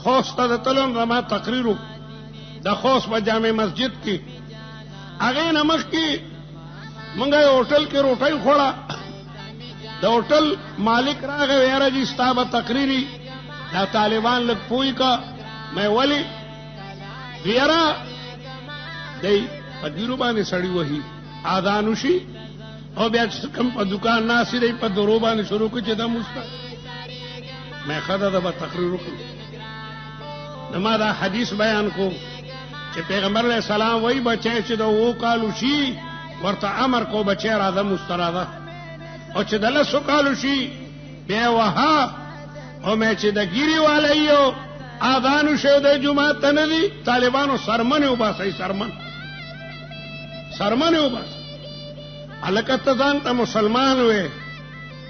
خوست ته تلم زما تقریر د خوست په جامع مسجد کې هغه نمخ کې مونږه هوټل کې روټۍ خوړه د هوټل مالک راغی یاره جی ستا به تقریری دا طالبان لږ پوی کا مې ولی یاره دی په ډیرو باندې سړی وهي اذان وشي او بیا کم په دکان ناسي دی په درو باندې شروع کړي چې دا مستا مې خدا دا تقریر وکړ نو ما دا حدیث بیان کو چې پیغمبر علیہ السلام وایي بچی چې د وو کالو شي ورته امر کو بچی راځه مستراده او چې د لسو کالو شي بیا وها او مې چې د ګيري والایو اذان شو د جمعه ته نه دي طالبانو سرمنه وباسي سرمنه وباسي الکته ځان ته مسلمان وې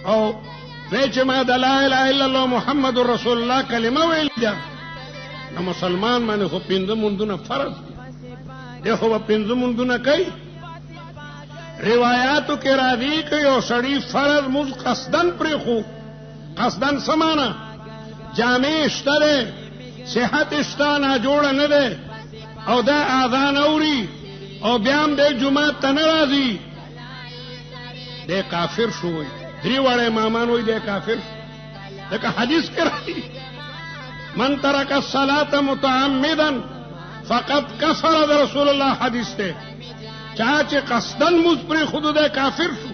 او چې ما د لا اله الا الله محمد رسول الله کلمه ویل ده نو مسلمان باندې خو پنځه مونږونه فرض دي خو پنځه مونږونه کوي روایاتو کې راځي چې یو سړی فرض مز قصدن پرې خو قصدن سمانا جامع شته صحت شته نه جوړ نه ده او دا اذان اوري او بیا هم د جمعه ته نه راځي د کافر شوی درې وړه امامان وای د کافر دغه حدیث کې راځي من ترک الصلاه متعمدا فقد كفر رسول الله حدیث ته چا چې قصدن مز پر خود د کافر شو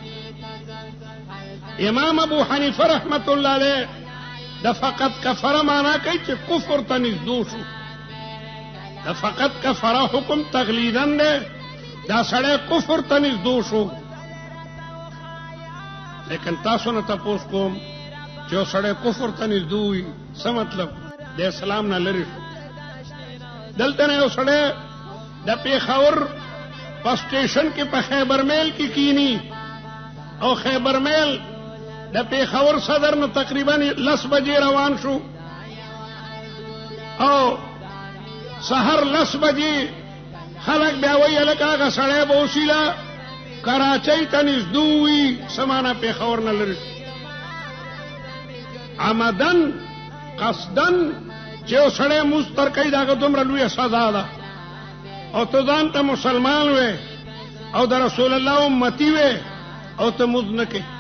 امام ابو حنیفه رحمت الله علیه د فقط کفر معنا کوي چې کفر ته نږدې شو د فقط کفر حکم تغلیدن ده دا سړی کفر ته نږدې شو لیکن تاسو نه تاسو کوم چې سړی کفر ته نږدې وي څه مطلب د اسلام نه لري دلته نه یو سړی د پیښور په سټیشن کې په خیبر میل کې کینی او خیبر میل د پیښور صدر نو تقریبا 10 بجې روان شو او سحر 10 بجې خلک بیا وایي لکه هغه سړی به وسیله کراچۍ ته نږدې وي سمانه پیښور نه لري عمدن قصدن چې یو سړی مستر کوي داغه دومره لویه سزا ده او ته ځان ته مسلمان وې او د رسول الله امتی وې او ته مز نه کوې